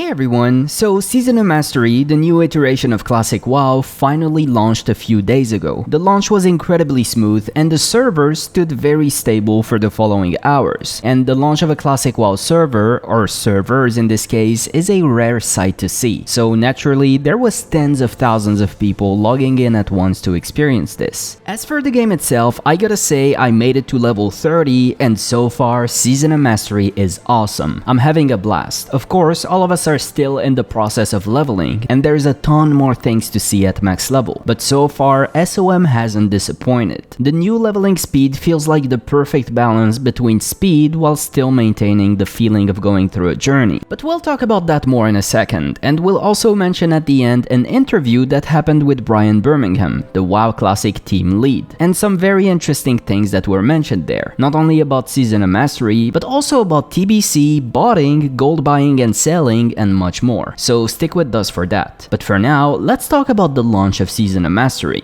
Hey everyone, so Season of Mastery, the new iteration of Classic WoW, finally launched a few days ago. The launch was incredibly smooth and the server stood very stable for the following hours. And the launch of a Classic WoW server, or servers in this case, is a rare sight to see. So naturally, there was tens of thousands of people logging in at once to experience this. As for the game itself, I gotta say I made it to level 30 and so far Season of Mastery is awesome. I'm having a blast. Of course, all of us are still in the process of leveling, and there's a ton more things to see at max level, but so far SOM hasn't disappointed. The new leveling speed feels like the perfect balance between speed while still maintaining the feeling of going through a journey. But we'll talk about that more in a second, and we'll also mention at the end an interview that happened with Brian Birmingham, the WoW Classic team lead, and some very interesting things that were mentioned there, not only about Season of Mastery, but also about TBC, botting, gold buying and selling, and much more. So stick with us for that. But for now, let's talk about the launch of Season of Mastery.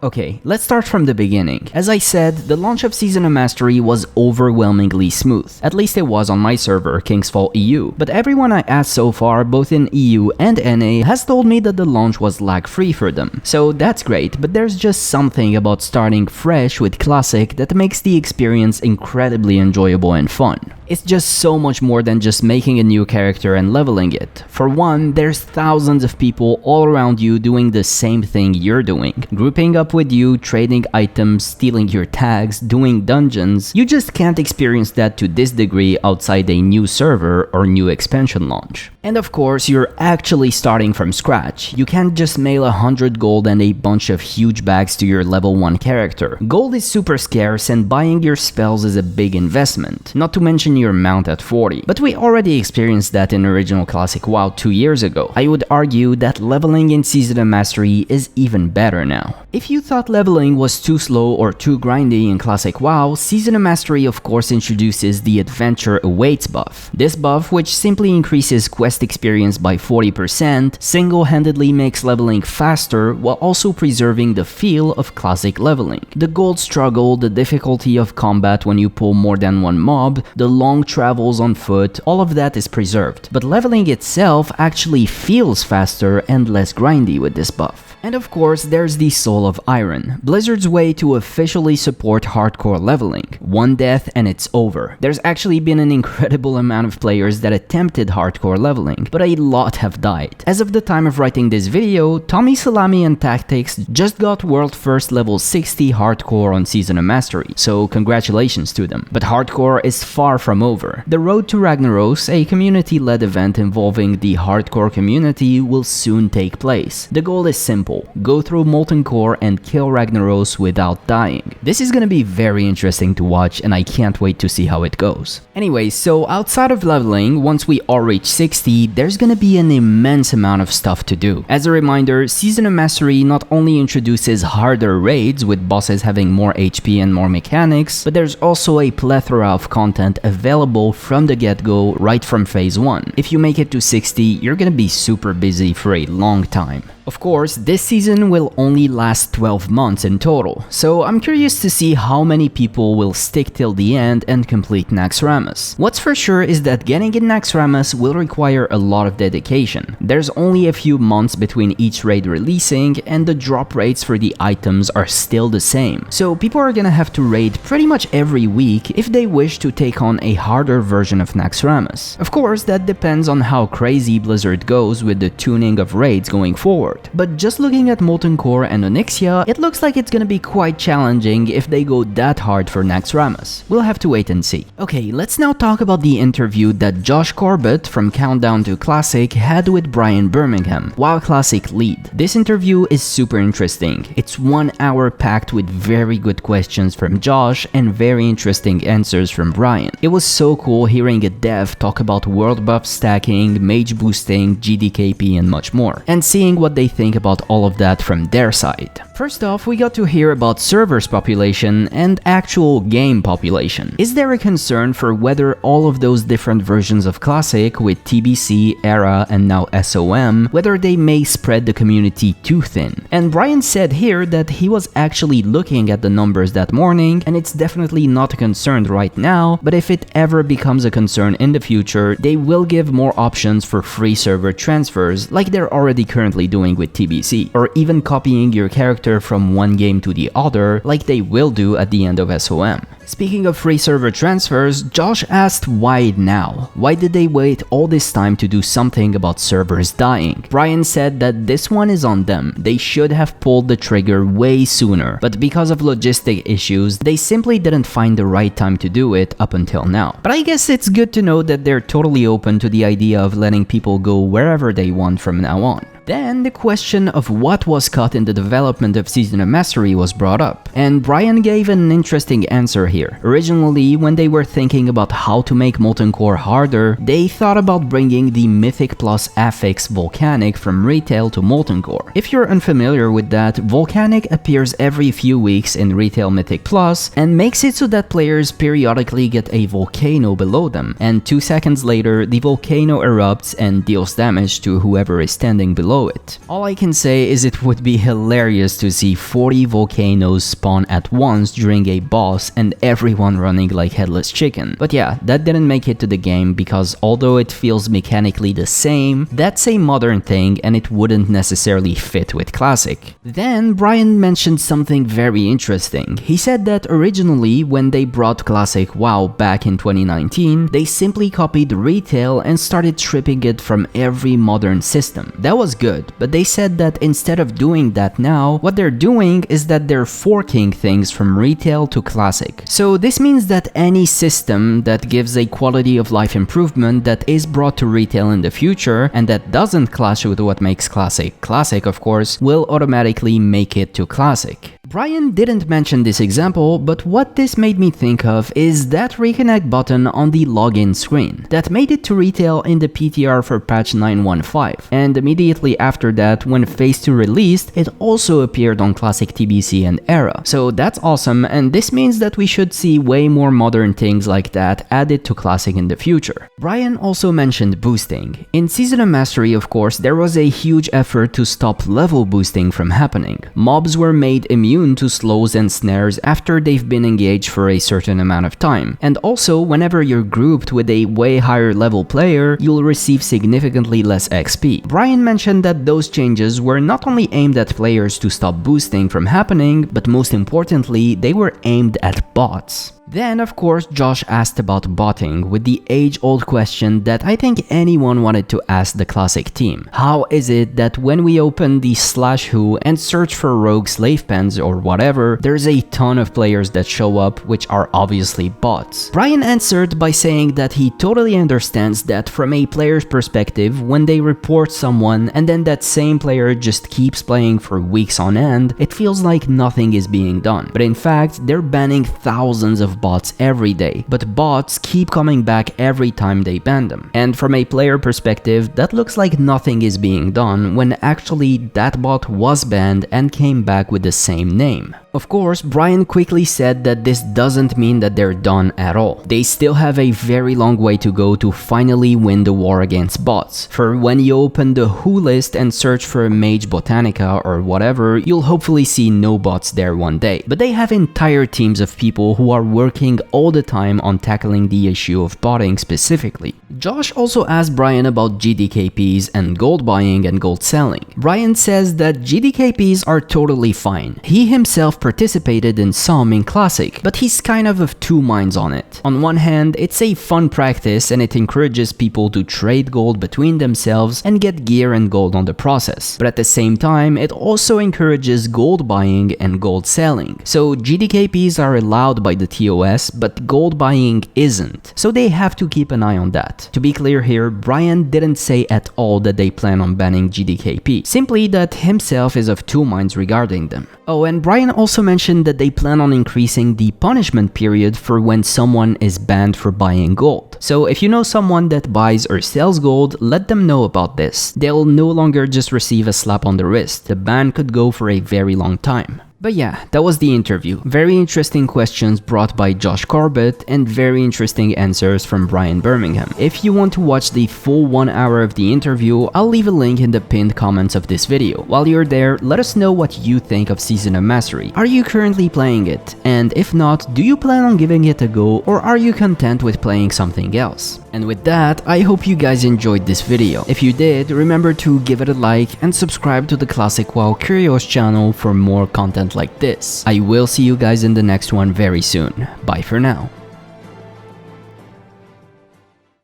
Okay, let's start from the beginning. As I said, the launch of Season of Mastery was overwhelmingly smooth. At least it was on my server, Kingsfall EU. But everyone I asked so far, both in EU and NA, has told me that the launch was lag-free for them. So that's great, but there's just something about starting fresh with Classic that makes the experience incredibly enjoyable and fun. It's just so much more than just making a new character and leveling it. For one, there's thousands of people all around you doing the same thing you're doing. Grouping up with you, trading items, stealing your tags, doing dungeons. You just can't experience that to this degree outside a new server or new expansion launch. And of course, you're actually starting from scratch. You can't just mail 100 gold and a bunch of huge bags to your level 1 character. Gold is super scarce and buying your spells is a big investment, not to mention your mount at 40. But we already experienced that in original Classic WoW 2 years ago. I would argue that leveling in Season of Mastery is even better now. If you thought leveling was too slow or too grindy in Classic WoW, Season of Mastery of course introduces the Adventure Awaits buff. This buff, which simply increases quest experience by 40%, single-handedly makes leveling faster while also preserving the feel of classic leveling. The gold struggle, the difficulty of combat when you pull more than one mob, the long travels on foot, all of that is preserved. But leveling itself actually feels faster and less grindy with this buff. And of course, there's the Soul of Iron, Blizzard's way to officially support hardcore leveling. One death and it's over. There's actually been an incredible amount of players that attempted hardcore leveling, but a lot have died. As of the time of writing this video, Tommy Salami and Tactics just got world first level 60 hardcore on Season of Mastery, so congratulations to them. But hardcore is far from over. The Road to Ragnaros, a community-led event involving the hardcore community, will soon take place. The goal is simple. Go through Molten Core and kill Ragnaros without dying. This is gonna be very interesting to watch and I can't wait to see how it goes. Anyway, so outside of leveling, once we all reach 60, there's gonna be an immense amount of stuff to do. As a reminder, Season of Mastery not only introduces harder raids with bosses having more HP and more mechanics, but there's also a plethora of content available from the get-go right from phase 1. If you make it to 60, you're gonna be super busy for a long time. Of course, this season will only last 12 months in total, so I'm curious to see how many people will stick till the end and complete Naxxramas. What's for sure is that getting in Naxxramas will require a lot of dedication. There's only a few months between each raid releasing, and the drop rates for the items are still the same, so people are gonna have to raid pretty much every week if they wish to take on a harder version of Naxxramas. Of course, that depends on how crazy Blizzard goes with the tuning of raids going forward. But just looking at Molten Core and Onyxia, it looks like it's gonna be quite challenging if they go that hard for Naxxramas. We'll have to wait and see. Okay, let's now talk about the interview that Josh Corbett from Countdown to Classic had with Brian Birmingham, WoW Classic lead. This interview is super interesting. It's 1 hour packed with very good questions from Josh and very interesting answers from Brian. It was so cool hearing a dev talk about world buff stacking, mage boosting, GDKP and much more, and seeing what they they think about all of that from their side. First off, we got to hear about servers population and actual game population. Is there a concern for whether all of those different versions of Classic with TBC, Era, and now SOM, whether they may spread the community too thin? And Brian said here that he was actually looking at the numbers that morning, and it's definitely not a concern right now, but if it ever becomes a concern in the future, they will give more options for free server transfers like they're already currently doing with TBC, or even copying your character from one game to the other like they will do at the end of SOM. Speaking of free server transfers, Josh asked why now? Why did they wait all this time to do something about servers dying? Brian said that this one is on them. They should have pulled the trigger way sooner, but because of logistic issues, they simply didn't find the right time to do it up until now. But I guess it's good to know that they're totally open to the idea of letting people go wherever they want from now on. Then the question of what was cut in the development of Season of Mastery was brought up, and Brian gave an interesting answer here. Originally, when they were thinking about how to make Molten Core harder, they thought about bringing the Mythic Plus affix Volcanic from Retail to Molten Core. If you're unfamiliar with that, Volcanic appears every few weeks in Retail Mythic Plus and makes it so that players periodically get a volcano below them, and 2 seconds later, the volcano erupts and deals damage to whoever is standing below it. All I can say is it would be hilarious to see 40 volcanoes spawn at once during a boss and everyone running like headless chicken. But yeah, that didn't make it to the game because although it feels mechanically the same, that's a modern thing and it wouldn't necessarily fit with Classic. Then Brian mentioned something very interesting. He said that originally when they brought Classic WoW back in 2019, they simply copied Retail and started stripping it from every modern system. That was good, but they said that instead of doing that now, what they're doing is that they're forking things from Retail to Classic. So this means that any system that gives a quality of life improvement that is brought to Retail in the future and that doesn't clash with what makes Classic Classic, of course, will automatically make it to Classic. Brian didn't mention this example, but what this made me think of is that reconnect button on the login screen that made it to Retail in the PTR for patch 9.15, and immediately after that, when Phase 2 released, it also appeared on Classic TBC and Era. So that's awesome, and this means that we should see way more modern things like that added to Classic in the future. Brian also mentioned boosting. In Season of Mastery, of course, there was a huge effort to stop level boosting from happening. Mobs were made immune to slows and snares after they've been engaged for a certain amount of time. And also, whenever you're grouped with a way higher level player, you'll receive significantly less XP. Brian mentioned that those changes were not only aimed at players to stop boosting from happening, but most importantly, they were aimed at bots. Then, of course, Josh asked about botting with the age-old question that I think anyone wanted to ask the Classic team. How is it that when we open the /who and search for rogue slave pens or whatever, there's a ton of players that show up which are obviously bots? Brian answered by saying that he totally understands that from a player's perspective, when they report someone and then that same player just keeps playing for weeks on end, it feels like nothing is being done. But in fact, they're banning thousands of bots every day, but bots keep coming back every time they ban them. And from a player perspective, that looks like nothing is being done when actually that bot was banned and came back with the same name. Of course, Brian quickly said that this doesn't mean that they're done at all. They still have a very long way to go to finally win the war against bots. For when you open the who list and search for Mage Botanica or whatever, you'll hopefully see no bots there one day. But they have entire teams of people who are working all the time on tackling the issue of botting specifically. Josh also asked Brian about GDKPs and gold buying and gold selling. Brian says that GDKPs are totally fine. He himself participated in some in Classic, but he's kind of two minds on it. On one hand, it's a fun practice and it encourages people to trade gold between themselves and get gear and gold on the process. But at the same time, it also encourages gold buying and gold selling. So GDKPs are allowed by the TOS, but gold buying isn't. So they have to keep an eye on that. To be clear here, Brian didn't say at all that they plan on banning GDKP, simply that himself is of two minds regarding them. Oh, and Brian also also mentioned that they plan on increasing the punishment period for when someone is banned for buying gold. So if you know someone that buys or sells gold, let them know about this. They'll no longer just receive a slap on the wrist. The ban could go for a very long time. But yeah, that was the interview. Very interesting questions brought by Josh Corbett and very interesting answers from Brian Birmingham. If you want to watch the full 1 hour of the interview, I'll leave a link in the pinned comments of this video. While you're there, let us know what you think of Season of Mastery. Are you currently playing it? And if not, do you plan on giving it a go, or are you content with playing something else? And with that, I hope you guys enjoyed this video. If you did, remember to give it a like and subscribe to the Classic WoW Curios channel for more content like this. I will see you guys in the next one very soon. Bye for now.